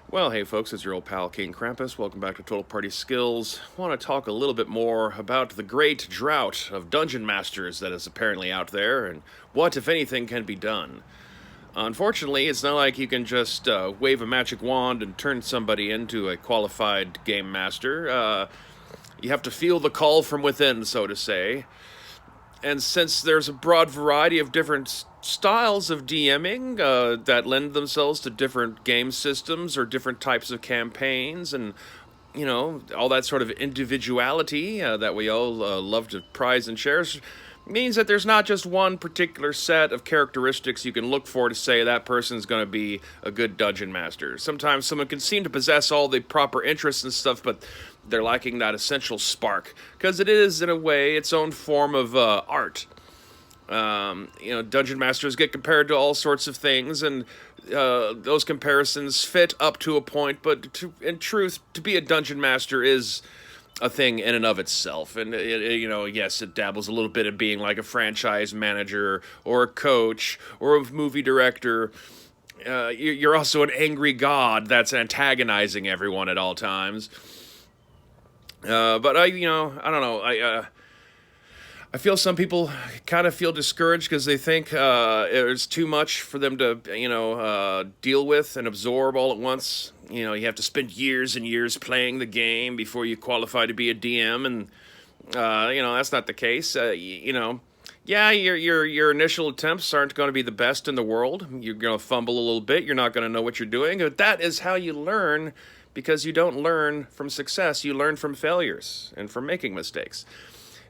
Well, hey folks, it's your old pal King Krampus. Welcome back to Total Party Skills. I want to talk a little bit more about the great drought of dungeon masters that is apparently out there and what, if anything, can be done. Unfortunately, it's not like you can just wave a magic wand and turn somebody into a qualified game master. You have to feel the call from within, so to say. And since there's a broad variety of different styles of DMing that lend themselves to different game systems or different types of campaigns, and all that sort of individuality that we all love to prize and cherish, means that there's not just one particular set of characteristics you can look for to say that person's going to be a good dungeon master. Sometimes someone can seem to possess all the proper interests and stuff, but they're lacking that essential spark, because it is, in a way, its own form of art. Dungeon masters get compared to all sorts of things, and those comparisons fit up to a point, but in truth, to be a dungeon master is a thing in and of itself. And yes, it dabbles a little bit in being like a franchise manager or a coach or a movie director. You're also an angry god that's antagonizing everyone at all times. But I don't know. I feel some people kind of feel discouraged because they think it's too much for them to, deal with and absorb all at once. You have to spend years and years playing the game before you qualify to be a DM, and that's not the case. Yeah, your initial attempts aren't going to be the best in the world. You're going to fumble a little bit. You're not going to know what you're doing. But that is how you learn, because you don't learn from success. You learn from failures and from making mistakes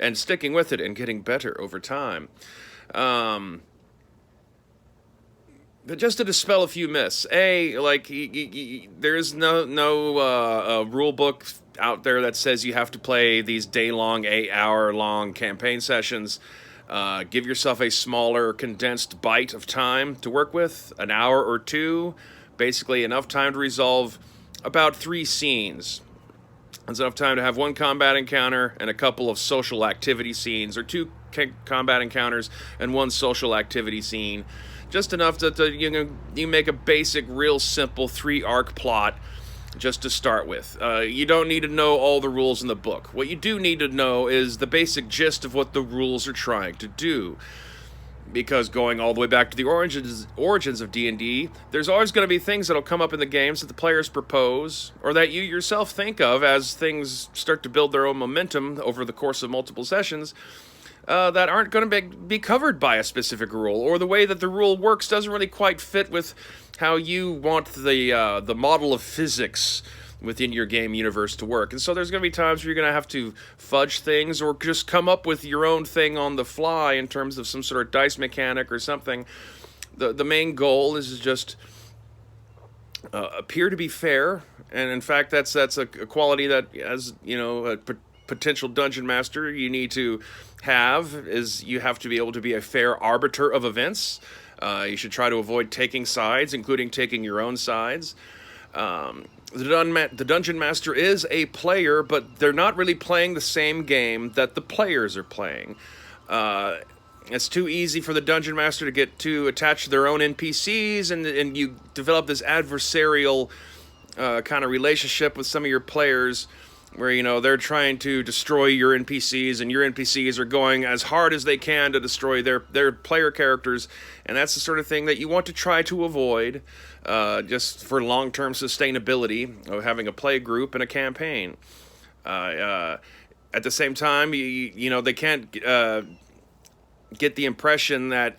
and sticking with it and getting better over time. But just to dispel a few myths, there is no rule book out there that says you have to play these day-long, 8-hour-long campaign sessions. Give yourself a smaller, condensed bite of time to work with, an hour or two, basically enough time to resolve about 3 scenes. It's enough time to have one combat encounter and a couple of social activity scenes, or 2 combat encounters and 1 social activity scene. Just enough that you make a basic, real simple 3-arc plot just to start with. You don't need to know all the rules in the book. What you do need to know is the basic gist of what the rules are trying to do. Because going all the way back to the origins of D&D, there's always going to be things that'll come up in the games that the players propose, or that you yourself think of as things start to build their own momentum over the course of multiple sessions, that aren't going to be covered by a specific rule, or the way that the rule works doesn't really quite fit with how you want the model of physics within your game universe to work. And so there's going to be times where you're going to have to fudge things or just come up with your own thing on the fly in terms of some sort of dice mechanic or something. The main goal is just appear to be fair, and in fact that's a quality that, as a potential dungeon master, you need to have, is you have to be able to be a fair arbiter of events. You should try to avoid taking sides, including taking your own sides. The dungeon master is a player, but they're not really playing the same game that the players are playing. It's too easy for the dungeon master to get too attached to their own NPCs, and you develop this adversarial kind of relationship with some of your players, where they're trying to destroy your NPCs, and your NPCs are going as hard as they can to destroy their player characters, and that's the sort of thing that you want to try to avoid, just for long-term sustainability of having a play group and a campaign. At the same time, they can't get the impression that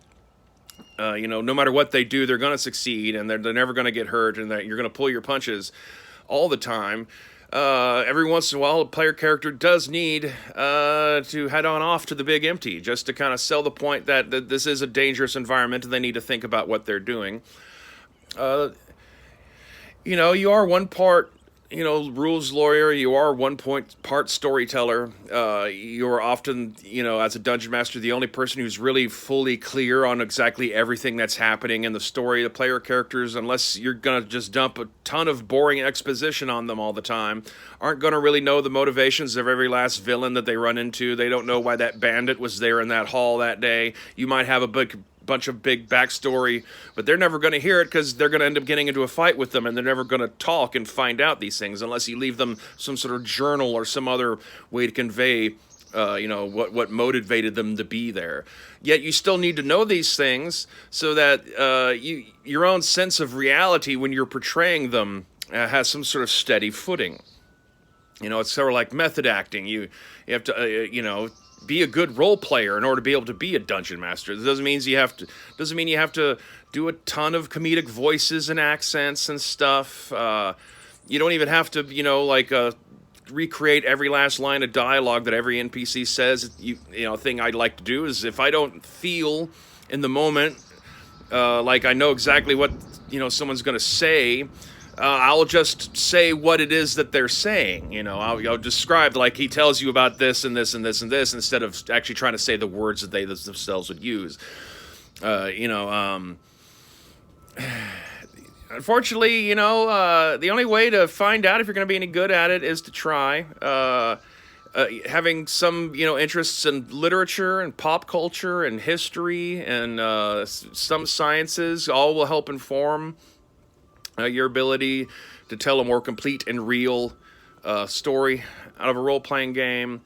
no matter what they do, they're going to succeed, and they're never going to get hurt, and that you're going to pull your punches all the time. Every once in a while, a player character does need to head on off to the big empty, just to kind of sell the point that this is a dangerous environment and they need to think about what they're doing. You are one part, rules lawyer. You are part storyteller. You're often, as a dungeon master, the only person who's really fully clear on exactly everything that's happening in the story. The player characters, unless you're going to just dump a ton of boring exposition on them all the time, aren't going to really know the motivations of every last villain that they run into. They don't know why that bandit was there in that hall that day. You might have a bunch of big backstory, but they're never going to hear it because they're going to end up getting into a fight with them, and they're never going to talk and find out these things unless you leave them some sort of journal or some other way to convey what motivated them to be there. Yet you still need to know these things so that your own sense of reality when you're portraying them has some sort of steady footing. It's sort of like method acting. You have to be a good role player in order to be able to be a dungeon master. It doesn't mean you have to do a ton of comedic voices and accents and stuff. You don't even have to recreate every last line of dialogue that every NPC says. Thing I'd like to do is, if I don't feel in the moment like I know exactly what someone's going to say, I'll just say what it is that they're saying. I'll describe, like, he tells you about this and this and this and this, instead of actually trying to say the words that they themselves would use. Unfortunately, the only way to find out if you're going to be any good at it is to try. Having some, interests in literature and pop culture and history and some sciences all will help inform your ability to tell a more complete and real story out of a role-playing game.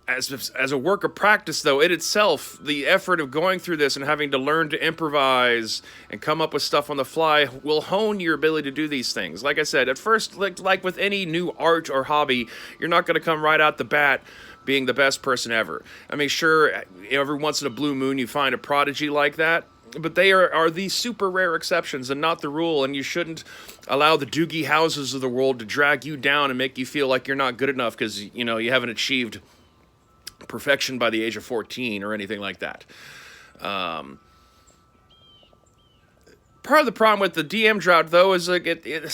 As a work of practice, though, it itself, the effort of going through this and having to learn to improvise and come up with stuff on the fly will hone your ability to do these things. Like I said, at first, like with any new art or hobby, you're not going to come right out the bat being the best person ever. I mean, sure, every once in a blue moon you find a prodigy like that, but they are the super rare exceptions and not the rule, and you shouldn't allow the Doogie Howses of the world to drag you down and make you feel like you're not good enough because, you haven't achieved perfection by the age of 14 or anything like that. Part of the problem with the DM drought, though, is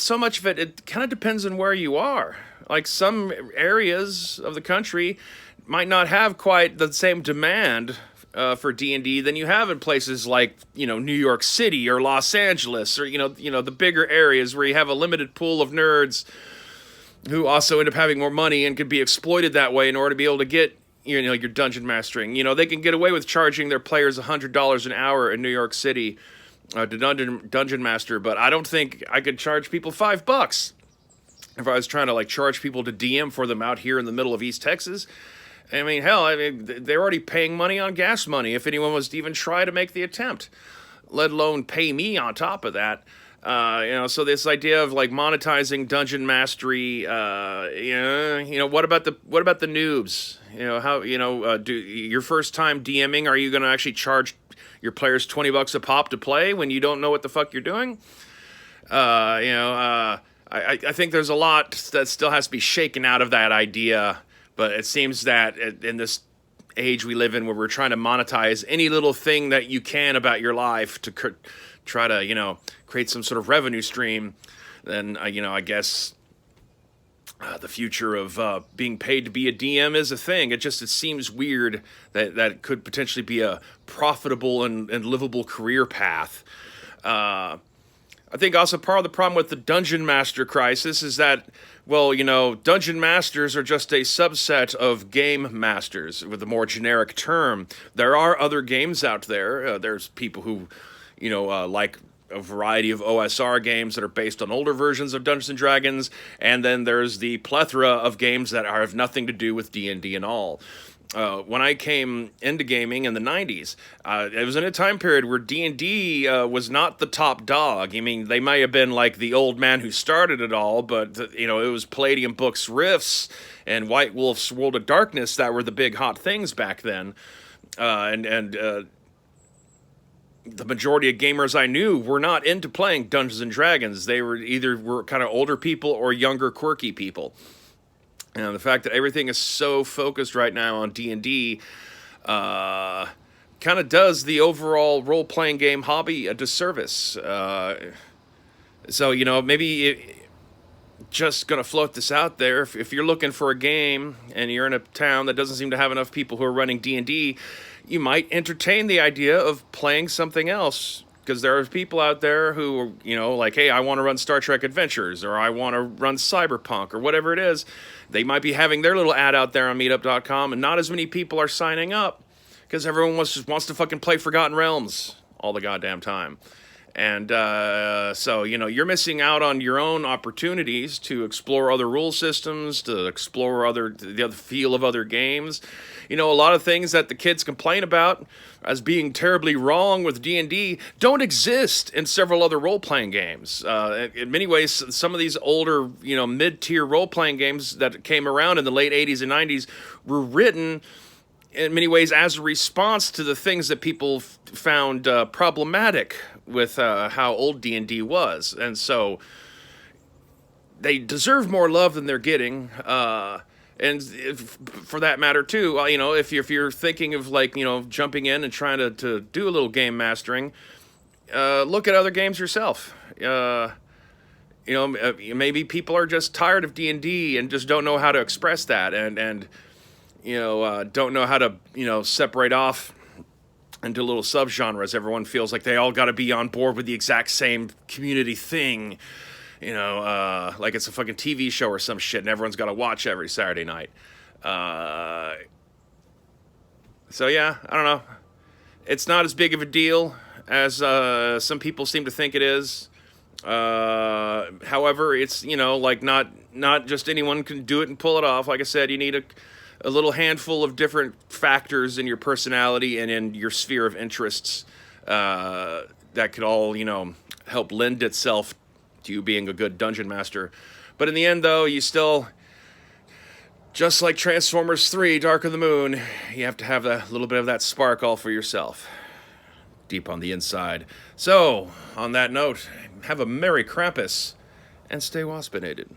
so much of it kind of depends on where you are. Like, some areas of the country might not have quite the same demand for D&D than you have in places like, New York City or Los Angeles or, the bigger areas where you have a limited pool of nerds who also end up having more money and can be exploited that way in order to be able to get, your dungeon mastering. They can get away with charging their players $100 an hour in New York City to dungeon master, but I don't think I could charge people $5 if I was trying to charge people to DM for them out here in the middle of East Texas. I mean, hell, they're already paying money on gas money if anyone was to even try to make the attempt, let alone pay me on top of that. So this idea of monetizing dungeon mastery, what about the noobs? Do your first time DMing, are you going to actually charge your players $20 a pop to play when you don't know what the fuck you're doing? I think there's a lot that still has to be shaken out of that idea. But it seems that in this age we live in, where we're trying to monetize any little thing that you can about your life to try to, create some sort of revenue stream, then, I guess the future of being paid to be a DM is a thing. It seems weird that it could potentially be a profitable and livable career path. I think also part of the problem with the Dungeon Master crisis is that, Dungeon Masters are just a subset of Game Masters, with a more generic term. There are other games out there. There's people who, like a variety of OSR games that are based on older versions of Dungeons & Dragons, and then there's the plethora of games that have nothing to do with D&D and all. When I came into gaming in the 90s, it was in a time period where D&D was not the top dog. I mean, they may have been like the old man who started it all, but, it was Palladium Books Rifts and White Wolf's World of Darkness that were the big hot things back then. The majority of gamers I knew were not into playing Dungeons & Dragons. They were kind of older people or younger, quirky people. And the fact that everything is so focused right now on D&D kind of does the overall role-playing game hobby a disservice. Maybe just going to float this out there. If you're looking for a game and you're in a town that doesn't seem to have enough people who are running D&D, you might entertain the idea of playing something else. Because there are people out there who, hey, I want to run Star Trek Adventures, or I want to run Cyberpunk, or whatever it is. They might be having their little ad out there on meetup.com, and not as many people are signing up because everyone just wants to fucking play Forgotten Realms all the goddamn time. And so, you're missing out on your own opportunities to explore other rule systems, to explore the other feel of other games. A lot of things that the kids complain about as being terribly wrong with D&D don't exist in several other role-playing games. In many ways, some of these older, mid-tier role-playing games that came around in the late 80s and 90s were written in many ways as a response to the things that people found problematic with how old D&D was. And so they deserve more love than they're getting. And for that matter, too, if you're thinking of, jumping in and trying to do a little game mastering, look at other games yourself. Maybe people are just tired of D&D and just don't know how to express that, and don't know how to, separate off into little subgenres. Everyone feels like they all got to be on board with the exact same community thing, like it's a fucking TV show or some shit, and everyone's got to watch every Saturday night. So yeah, I don't know. It's not as big of a deal as some people seem to think it is. However, it's not just anyone can do it and pull it off. Like I said, you need a little handful of different factors in your personality and in your sphere of interests that could all, help lend itself to you being a good dungeon master. But in the end, though, you still, just like Transformers 3, Dark of the Moon, you have to have a little bit of that spark all for yourself, deep on the inside. So, on that note, have a Merry Krampus, and stay waspinated.